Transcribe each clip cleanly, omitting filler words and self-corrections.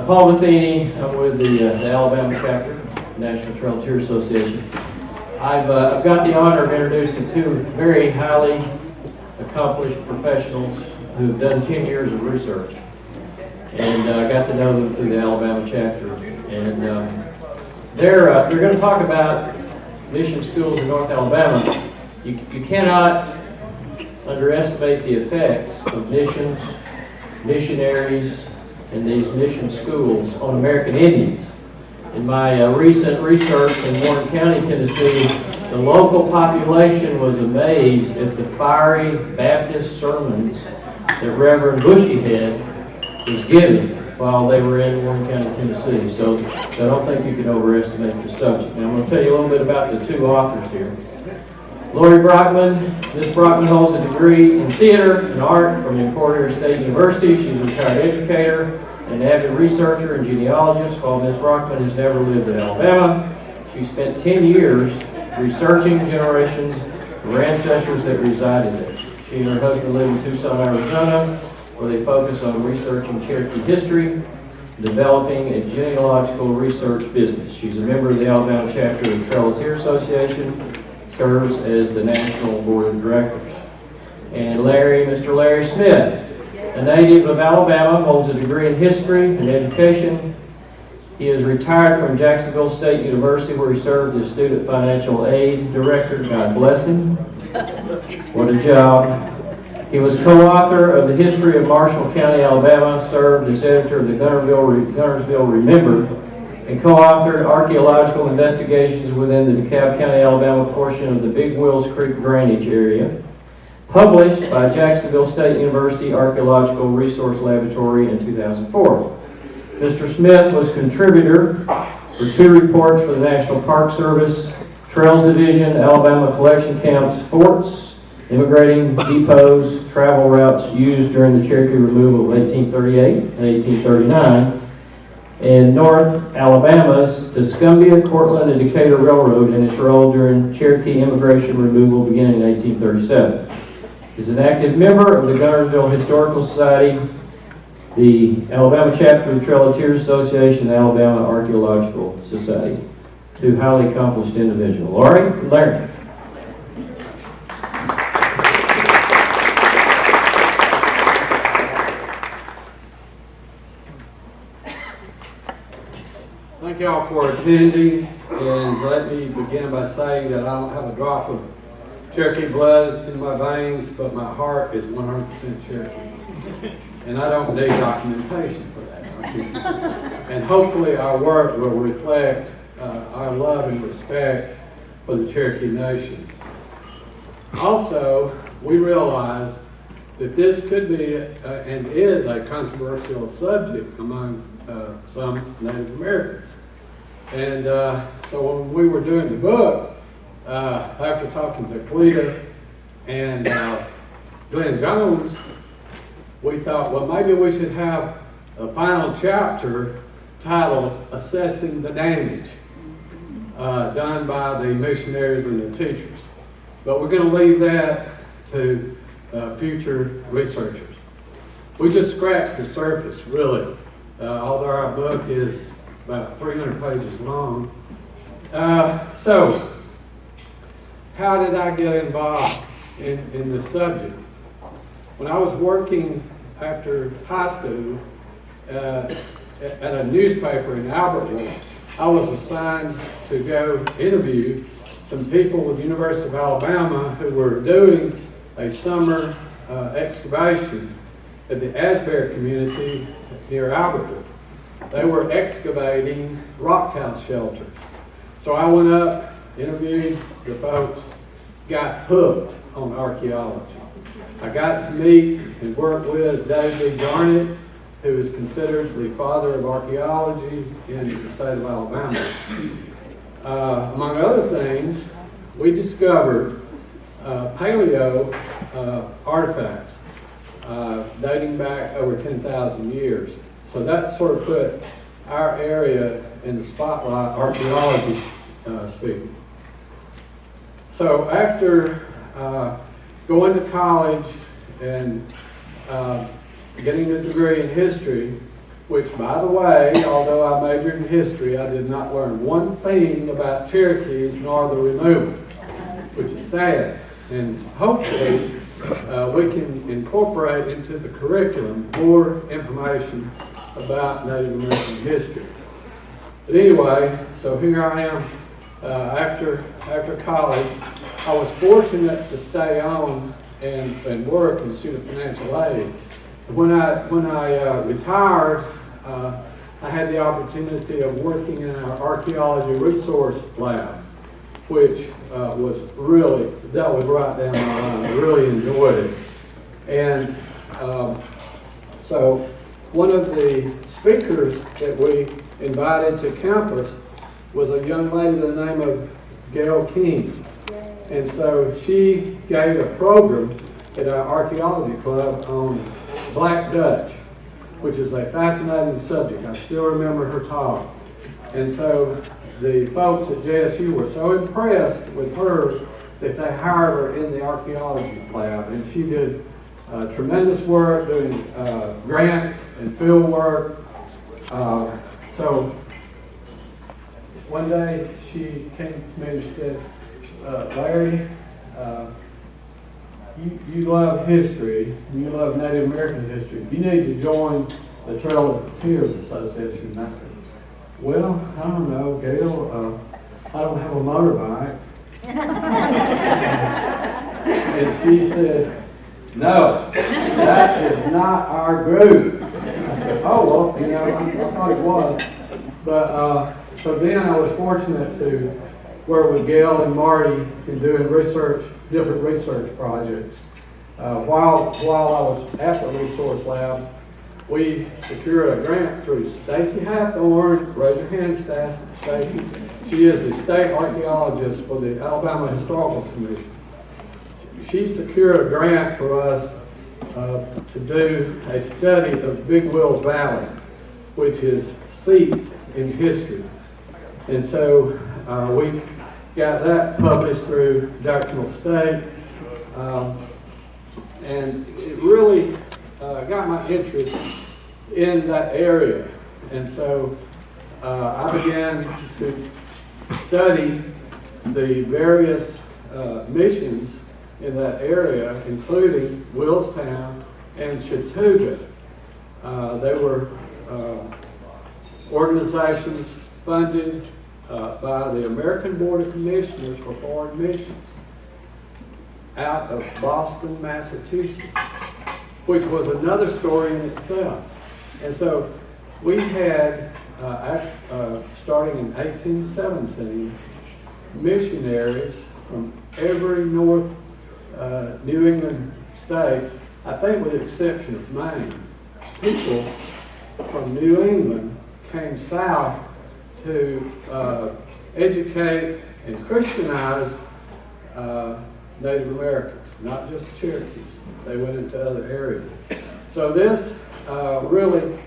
Paul Matheny. I'm with the Alabama chapter, National Cherokee Association. I've got the honor of introducing two very highly accomplished professionals who have done 10 years of research. And I got to know them through the Alabama chapter. And they're going to talk about mission schools in North Alabama. You cannot underestimate the effects of missions, missionaries, and these mission schools on American Indians. In my recent research in Warren County, Tennessee, the local population was amazed at the fiery Baptist sermons that Reverend Bushyhead was giving while they were in Warren County, Tennessee. So I don't think you can overestimate the subject. Now I'm going to tell you a little bit about the two authors here. Laurie Brockman. Ms. Brockman holds a degree in theater and art from Decatur State University. She's a retired educator and an avid researcher and genealogist. While Ms. Brockman has never lived in Alabama, she spent 10 years researching generations of her ancestors that resided there. She and her husband live in Tucson, Arizona, where they focus on researching Cherokee history, developing a genealogical research business. She's a member of the Alabama chapter of the Cherokee Association, serves as the National Board of Directors. And Mr. Larry Smith, a native of Alabama, holds a degree in history and education. He is retired from Jacksonville State University, where he served as student financial aid director. God bless him. What a job. He was co-author of the History of Marshall County, Alabama, served as editor of the Guntersville Remembered, and co-authored archaeological investigations within the DeKalb County, Alabama portion of the Big Wills Creek drainage area, published by Jacksonville State University Archaeological Resource Laboratory in 2004. Mr. Smith was contributor for 2 reports for the National Park Service, Trails Division, Alabama Collection Camps, Forts, Immigrating Depots, travel routes used during the Cherokee removal of 1838 and 1839, and North Alabama's Tuscumbia, Cortland, and Decatur Railroad and its role during Cherokee immigration removal beginning in 1837. He's an active member of the Guntersville Historical Society, the Alabama chapter of the Cherokee Association, and the Alabama Archaeological Society. Two highly accomplished individuals. Laurie and Larry. Thank y'all for attending, and let me begin by saying that I don't have a drop of Cherokee blood in my veins, but my heart is 100% Cherokee. And I don't need documentation for that. And hopefully our work will reflect our love and respect for the Cherokee Nation. Also, we realize that this could be and is a controversial subject among some Native Americans. And so when we were doing the book, after talking to Cleta and Glenn Jones, we thought, well, maybe we should have a final chapter titled Assessing the Damage, done by the missionaries and the teachers. But we're going to leave that to future researchers. We just scratched the surface, really. Although our book is about 300 pages long. So, how did I get involved in this subject? When I was working after high school at a newspaper in Albertville, I was assigned to go interview some people with the University of Alabama who were doing a summer excavation at the Asbury community near Albertville. They were excavating rock house shelters. So I went up, interviewed the folks, got hooked on archaeology. I got to meet and work with David Garnett, who is considered the father of archaeology in the state of Alabama. Among other things, we discovered paleo artifacts dating back over 10,000 years. So that sort of put our area in the spotlight, archaeology speaking. So after going to college and getting a degree in history, which, by the way, although I majored in history, I did not learn one thing about Cherokees nor the removal, which is sad. And hopefully, we can incorporate into the curriculum more information about Native American history. But anyway, so here I am after college. I was fortunate to stay on and work in student financial aid. When I retired, I had the opportunity of working in our archaeology resource lab, which was right down my line. I really enjoyed it. And so one of the speakers that we invited to campus was a young lady by the name of Gail King. And so she gave a program at our archaeology club on Black Dutch, which is a fascinating subject. I still remember her talk. And so the folks at JSU were so impressed with her that they hired her in the archaeology lab. And she did tremendous work doing grants and field work. So one day she came to me and said, Larry, you love history, you love Native American history. You need to join the Trail of Tears Association. And I said, well, I don't know, Gail, I don't have a motorbike. And she said, no, that is not our group. I said, oh, well, I thought it was. But so then I was fortunate to work with Gail and Marty in doing different research projects. While I was at the resource lab, we secured a grant through Stacy Hathorn. Raise your hand, Stacy. She is the state archaeologist for the Alabama Historical Commission. She secured a grant for us to do a study of Big Wills Valley, which is steeped in history. And so we got that published through Jacksonville State. And it really got my interest in that area. And so I began to study the various missions in that area, including Willstown and Chattooga. They were organizations funded by the American Board of Commissioners for Foreign Missions out of Boston, Massachusetts, which was another story in itself. And so we had, starting in 1817, missionaries from every North New England state, I think with the exception of Maine. People from New England came south to educate and Christianize Native Americans, not just Cherokees. They went into other areas. So this really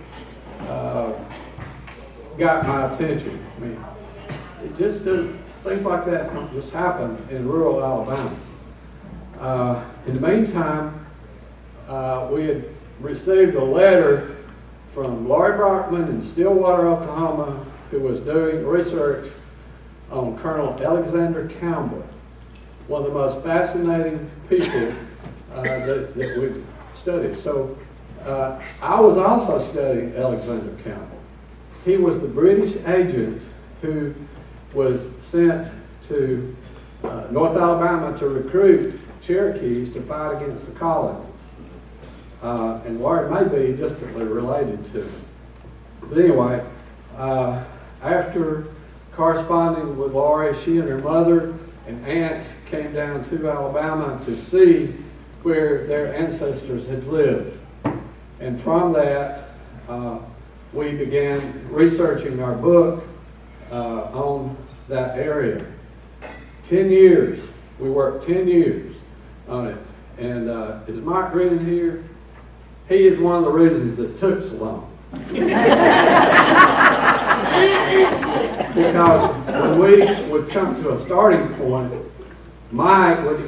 got my attention. I mean, it just doesn't, things like that don't just happen in rural Alabama. In the meantime, we had received a letter from Laurie Brockman in Stillwater, Oklahoma, who was doing research on Colonel Alexander Campbell, one of the most fascinating people that we've studied. So I was also studying Alexander Campbell. He was the British agent who was sent to North Alabama to recruit Cherokees to fight against the colonies. And Laurie may be distantly related to him. But anyway, after corresponding with Laurie, she and her mother and aunts came down to Alabama to see where their ancestors had lived. And from that, we began researching our book on that area. 10 years. We worked 10 years on it. And is Mike Green here? He is one of the reasons it took so long. Because when we would come to a starting point, Mike would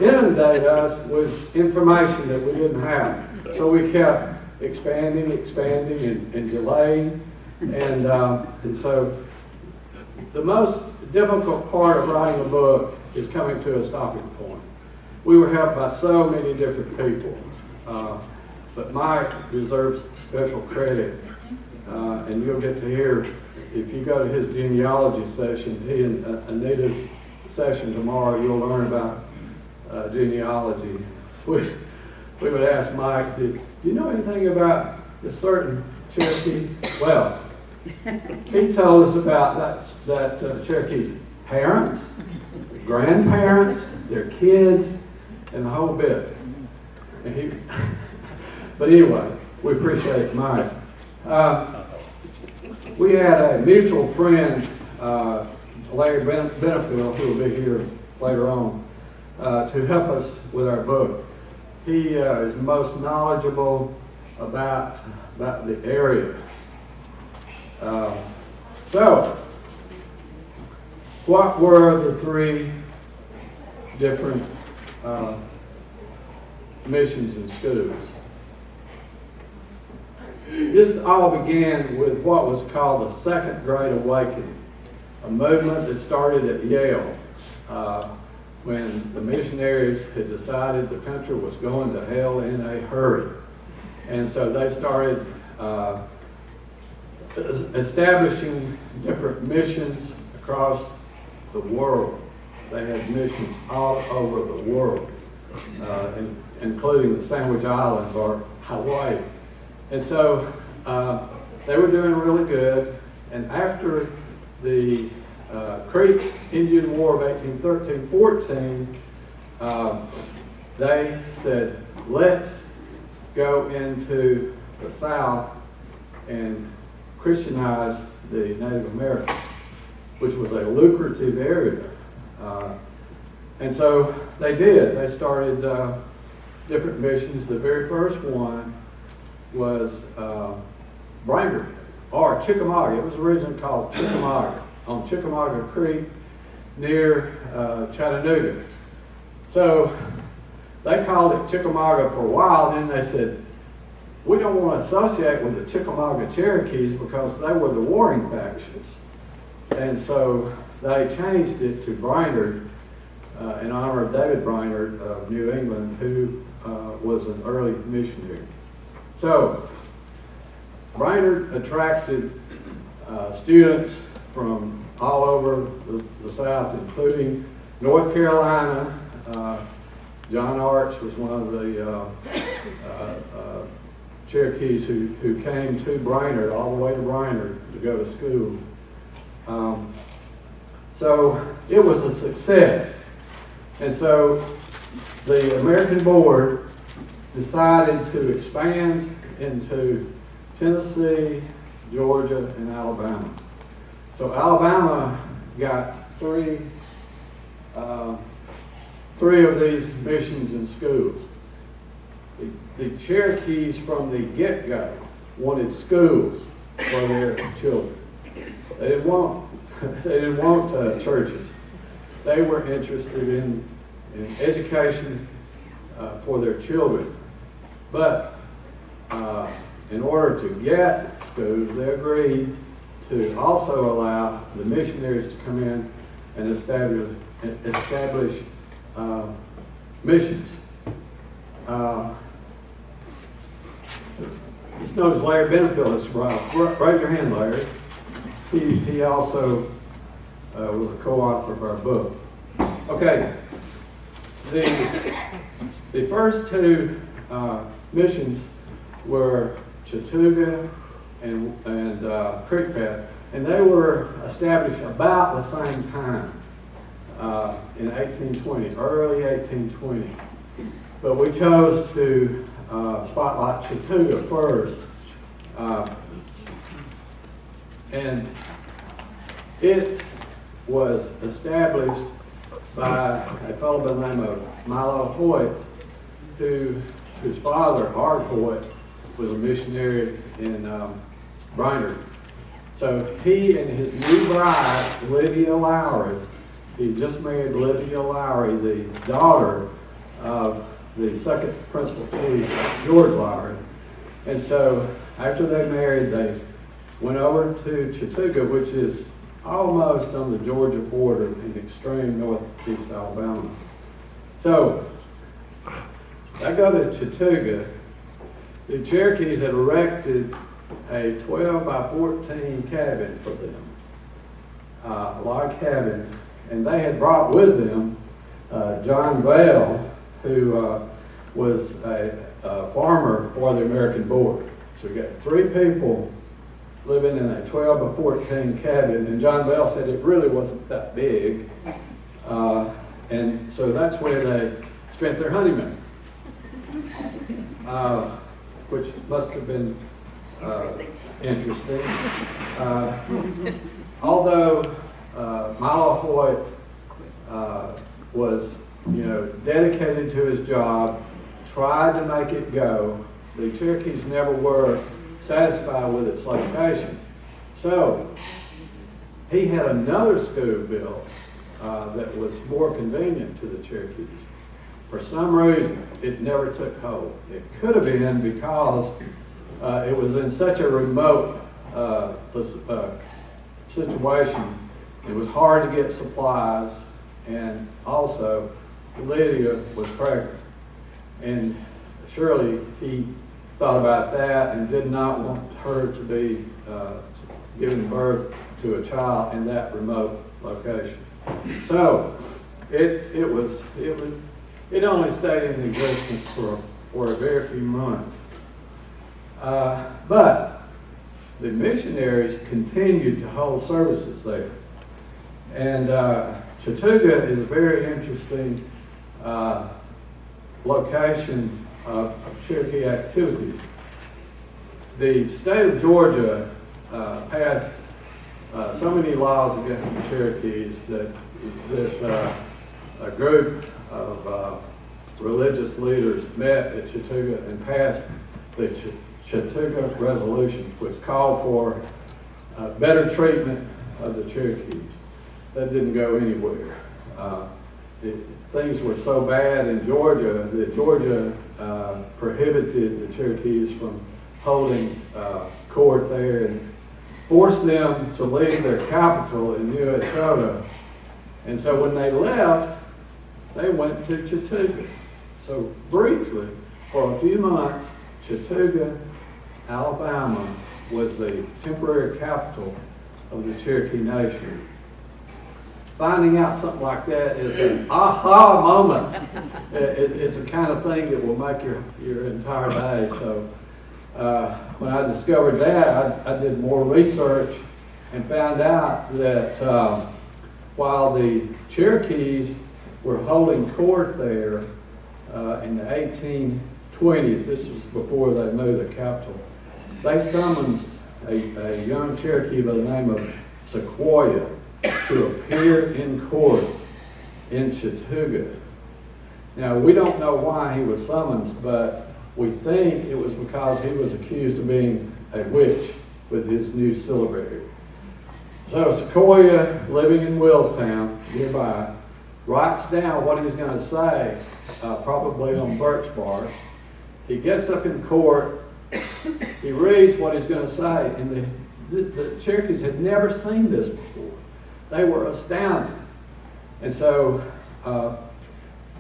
inundate us with information that we didn't have. So we kept expanding, and delaying. And so the most difficult part of writing a book is coming to a stopping point. We were helped by so many different people, but Mike deserves special credit, and you'll get to hear, if you go to his genealogy session, he and Anita's session tomorrow, you'll learn about genealogy. We would ask Mike, do you know anything about this certain Cherokee? Well, he told us about that Cherokee's parents, grandparents, their kids, and the whole bit. And but anyway, we appreciate Mike. We had a mutual friend, Laurie Brockman, who will be here later on, to help us with our book. He is most knowledgeable about the area. So, what were the three different missions and schools? This all began with what was called the Second Great Awakening, a movement that started at Yale when the missionaries had decided the country was going to hell in a hurry. And so they started establishing different missions across the world. They had missions all over the world, including the Sandwich Islands or Hawaii. And so they were doing really good. And after the Creek Indian War of 1813-14, they said, let's go into the South and Christianize the Native Americans, which was a lucrative area. And so they did. They started different missions. The very first one was Brainerd, or Chickamauga. It was originally called Chickamauga, on Chickamauga Creek near Chattanooga. So they called it Chickamauga for a while, then they said, we don't want to associate with the Chickamauga Cherokees because they were the warring factions. And so they changed it to Brainerd in honor of David Brainerd of New England, who was an early missionary. So Brainerd attracted students from all over the South, including North Carolina. John Arch was one of the Cherokees who came to Brainerd, all the way to Brainerd to go to school. So it was a success. And so the American Board decided to expand into Tennessee, Georgia, and Alabama. So Alabama got three of these missions and schools. The Cherokees from the get-go wanted schools for their children. They didn't want churches. They were interested in education for their children. But in order to get schools, they agreed to also allow the missionaries to come in and establish missions. Just notice Larry Benefield is right. Raise your hand, Larry. He also was a co-author of our book. Okay, the first two missions were Chattooga and Creekpath, and they were established about the same time in 1820, early 1820. But we chose to spotlight Chattooga first, and it was established by a fellow by the name of Milo Hoyt, whose father, Ard Hoyt, was a missionary in Brainerd. So he and his new bride, Lydia Lowry, he just married Lydia Lowry, the daughter of the second principal chief, George Lowry. And so after they married, they went over to Chattooga, which is almost on the Georgia border in extreme northeast Alabama. So I go to Chattooga. The Cherokees had erected a 12 by 14 cabin for them, a log cabin, and they had brought with them John Bell, who was a farmer for the American border. So we got 3 people living in a 12 by 14 cabin, and John Bell said it really wasn't that big, and so that's where they spent their honeymoon, which must have been interesting. Although Milo Hoyt was, dedicated to his job, tried to make it go, the Cherokees never were satisfied with its location. So he had another school built that was more convenient to the Cherokees. For some reason, it never took hold. It could have been because it was in such a remote situation. It was hard to get supplies, and also Lydia was pregnant. And surely he thought about that and did not want her to be giving birth to a child in that remote location. So it only stayed in existence for a very few months. But the missionaries continued to hold services there. And Chattooga is a very interesting location of Cherokee activities. The state of Georgia passed so many laws against the Cherokees that a group of religious leaders met at Chattooga and passed the Chattooga resolutions, which called for better treatment of the Cherokees. That didn't go anywhere. Things were so bad in Georgia that Georgia prohibited the Cherokees from holding court there and forced them to leave their capital in New Echota. And so when they left, they went to Chattooga. So briefly, for a few months, Chattooga, Alabama was the temporary capital of the Cherokee Nation. Finding out something like that is an aha moment. It's the kind of thing that will make your entire day. So when I discovered that, I did more research and found out that while the Cherokees were holding court there in the 1820s, this was before they moved the capital, they summoned a young Cherokee by the name of Sequoyah to appear in court in Chattooga. Now, we don't know why he was summoned, but we think it was because he was accused of being a witch with his new syllabary. So Sequoyah, living in Willstown, nearby, writes down what he's going to say, probably on birch bark. He gets up in court, he reads what he's going to say, and the Cherokees had never seen this before. They were astounded. And so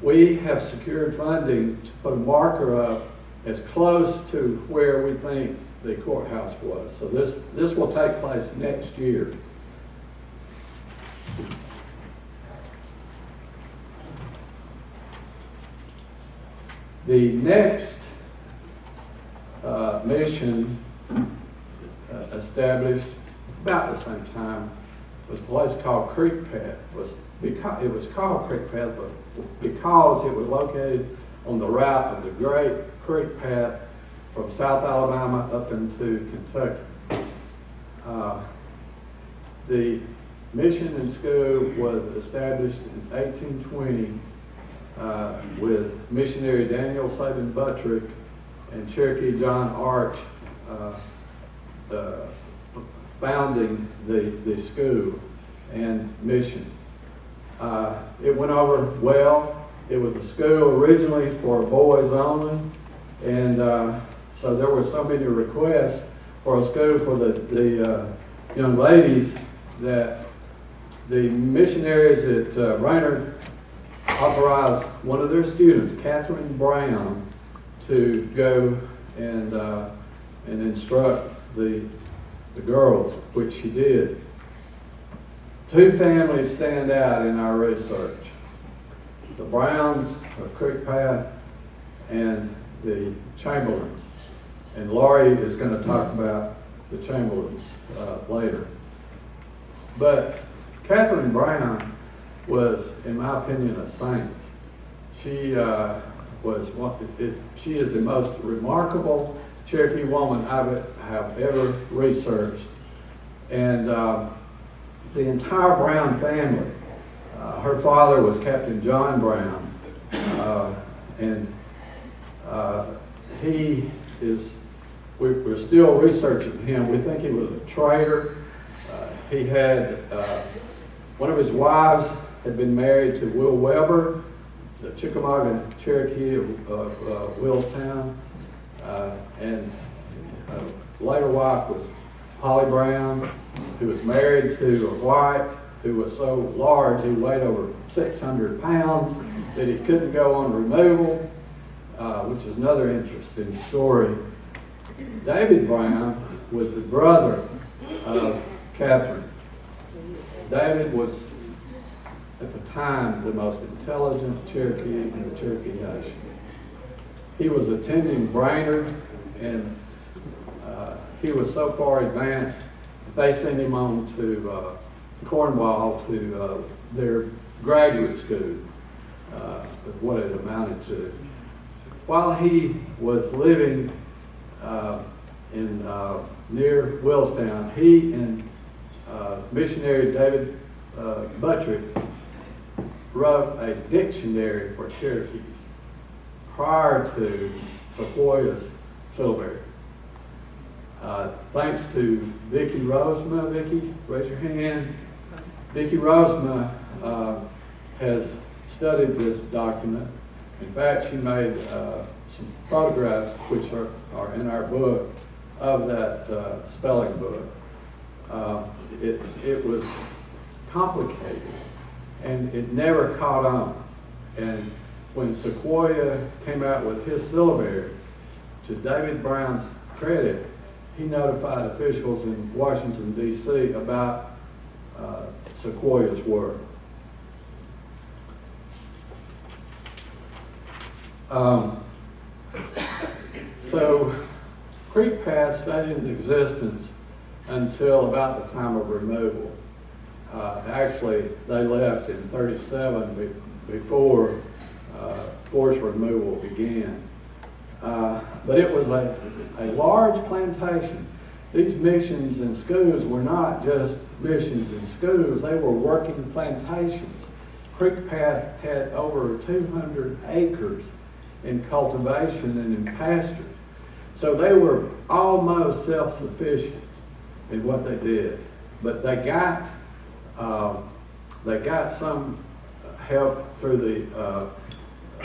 we have secured funding to put a marker up as close to where we think the courthouse was. So this will take place next year. The next mission established about the same time was a place called Creek Path. It was called Creek Path because it was located on the route of the Great Creek Path from South Alabama up into Kentucky. The mission and school was established in 1820 with missionary Daniel Sabin Buttrick and Cherokee John Arch founding the school and mission. It went over well. It was a school originally for boys only, and So there were so many requests for a school for the young ladies that the missionaries at Brainerd authorized one of their students, Catherine Brown, to go and instruct the girls, which she did. Two families stand out in our research: the Browns of Creek Path and the Chamberlains. And Laurie is going to talk about the Chamberlains later. But Catherine Brown was, in my opinion, a saint. She she is the most remarkable Cherokee woman I have ever researched. And the entire Brown family, her father was Captain John Brown, and he is, we're still researching him. We think he was a traitor. He had, one of his wives had been married to Will Weber, the Chickamauga Cherokee of Willstown, and later wife was Holly Brown, who was married to a white who was so large he weighed over 600 pounds that he couldn't go on removal, which is another interesting story. David Brown was the brother of Catherine. David was, at the time, the most intelligent Cherokee in the Cherokee Nation. He was attending Brainerd, and he was so far advanced that they sent him on to Cornwall to their graduate school, is what it amounted to. While he was living in near Willstown, he and missionary David Buttrick wrote a dictionary for Cherokees prior to Sequoia's syllabary. Thanks to Vicki Rosema. Vicki, raise your hand. Vicki Rosema has studied this document. In fact, she made some photographs, which are in our book, of that spelling book. It was complicated, and it never caught on. And when Sequoia came out with his syllabary, to David Brown's credit, he notified officials in Washington, D.C. about Sequoia's work. So Creek Path stayed in existence until about the time of removal. Actually, they left in '37 before forced removal began. But it was a large plantation. These missions and schools were not just missions and schools, they were working plantations. Creek Path had over 200 acres in cultivation and in pastures. So they were almost self-sufficient in what they did. But they got some help through the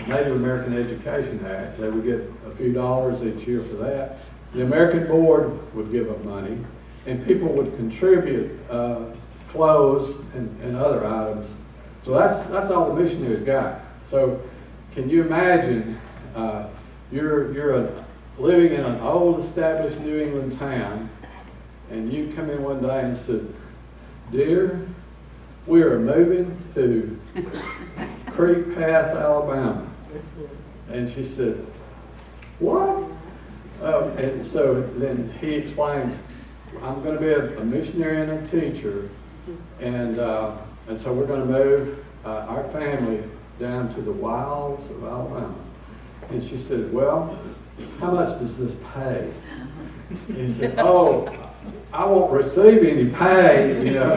Native American Education Act. They would get a few dollars each year for that. The American Board would give them money, and people would contribute clothes and other items. So that's all the missionaries got. So can you imagine you're living in an old established New England town, and you come in one day and said, "Dear, we are moving to Creek Path, Alabama." And she said, "What?" And so then he explains, "I'm going to be a missionary and a teacher, and so we're going to move our family down to the wilds of Alabama." And she said, "Well, how much does this pay?" He said, "Oh, I won't receive any pay, you know."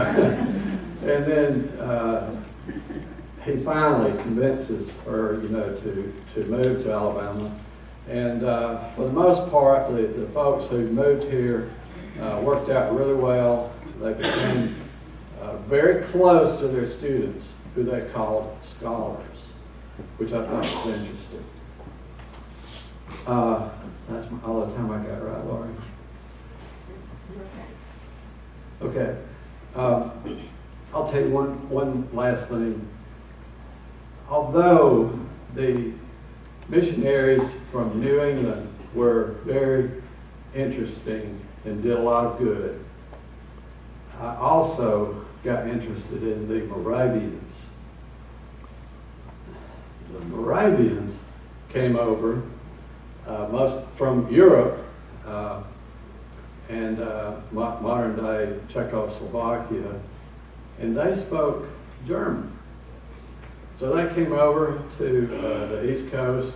And then he finally convinces her, you know, to move to Alabama. And for the most part, the folks who moved here worked out really well. They became very close to their students, who they called scholars, which I thought was interesting. That's all the time I got, right, Laurie? Okay. I'll tell you one last thing. Although the missionaries from New England were very interesting and did a lot of good, I also got interested in the Moravians. The Moravians came over most from Europe and modern day Czechoslovakia, and they spoke German. So they came over to the East Coast,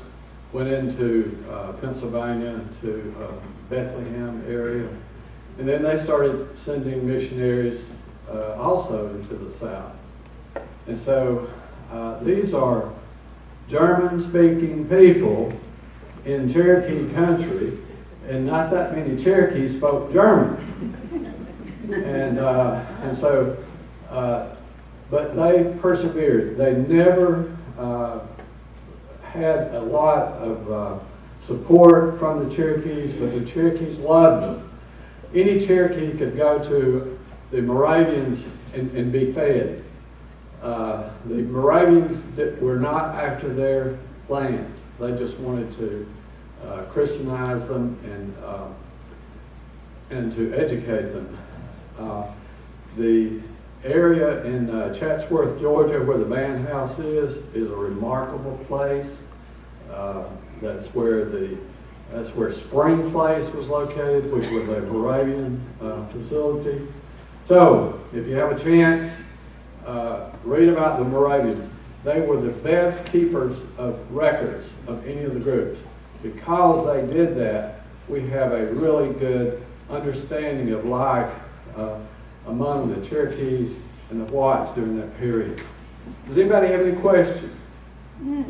went into Pennsylvania, to Bethlehem area, and then they started sending missionaries also into the South. And so these are German-speaking people in Cherokee country, and not that many Cherokees spoke German. And so, but they persevered. They never had a lot of support from the Cherokees, but the Cherokees loved them. Any Cherokee could go to the Moravians and be fed. The Moravians were not after their land. They just wanted to Christianize them and to educate them. The area in Chatsworth, Georgia, where the band house is a remarkable place. That's where Spring Place was located, which was a Moravian facility. So, if you have a chance, read about the Moravians. They were the best keepers of records of any of the groups. Because they did that, we have a really good understanding of life among the Cherokees and the whites during that period. Does anybody have any questions?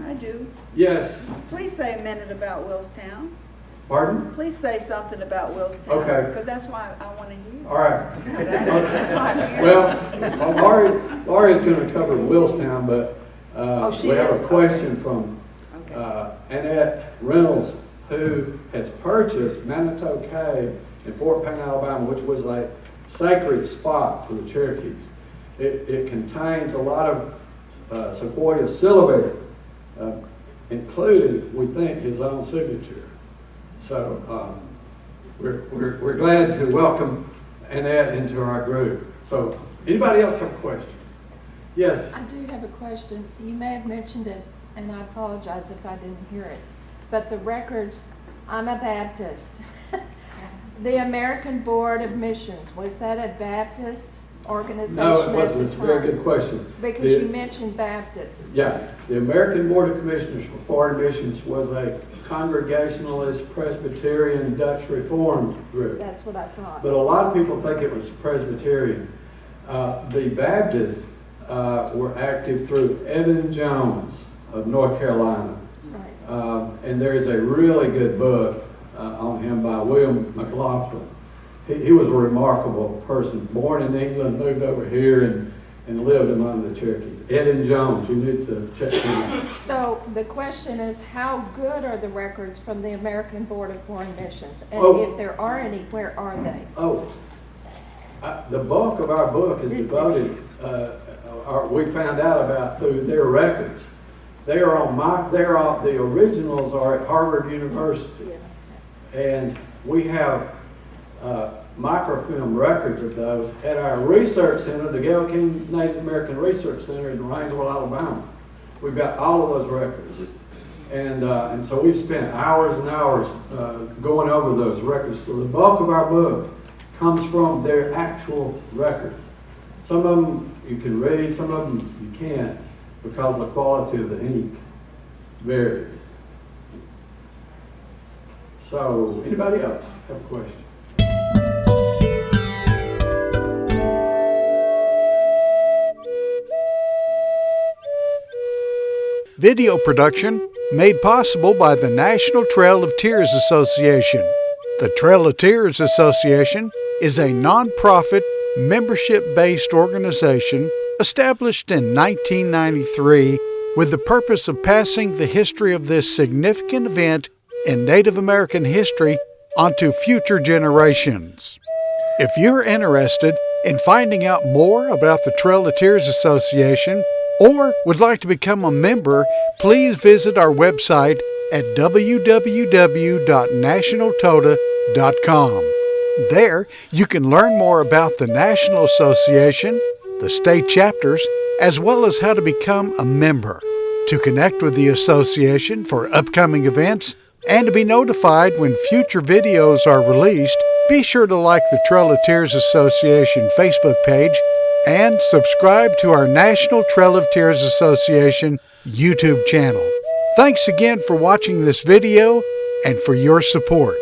I do. Yes. Please say a minute about Willstown. Pardon? Please say something about Willstown. Okay. Because that's why I want to hear. All right. That's why I'm here. Well, Laurie's going to cover Willstown, but we have a question from Annette Reynolds, who has purchased Manitou Cave in Fort Payne, Alabama, which was a sacred spot for the Cherokees. It contains a lot of Sequoia syllabary, including, we think, his own signature. So we're glad to welcome Annette into our group. So anybody else have a question? Yes? I do have a question. You may have mentioned it, and I apologize if I didn't hear it. But the records, I'm a Baptist. The American Board of Missions, was that a Baptist organization? No, it wasn't. at It's the a very time? good question. Because The- you mentioned Baptists. Yeah, the American Board of Commissioners for Foreign Missions was a Congregationalist Presbyterian Dutch Reformed group. That's what I thought. But a lot of people think it was Presbyterian. The Baptists were active through Evan Jones of North Carolina. Right. And there is a really good book on him by William McLaughlin. He was a remarkable person, born in England, moved over here and lived among the Cherokees. Evan Jones, you need to check him out. So the question is, how good are the records from the American Board of Foreign Missions? And Oh. if there are any, where are they? Oh, the bulk of our book is devoted, we found out about through their records. The originals are at Harvard University. And we have microfilm records of those at our research center, the Gail King Native American Research Center in Rainsville, Alabama. We've got all of those records. And so we've spent hours and hours going over those records. So the bulk of our book comes from their actual records. Some of them you can read, some of them you can't, because the quality of the ink varies. So, anybody else have a question? Video production made possible by the National Trail of Tears Association. The Trail of Tears Association is a nonprofit, membership-based organization established in 1993 with the purpose of passing the history of this significant event in Native American history onto future generations. If you're interested in finding out more about the Trail of Tears Association or would like to become a member, please visit our website at www.nationaltoda.com. There, you can learn more about the National Association, the state chapters, as well as how to become a member. To connect with the association for upcoming events and to be notified when future videos are released, be sure to like the Trail of Tears Association Facebook page and subscribe to our National Trail of Tears Association YouTube channel. Thanks again for watching this video and for your support.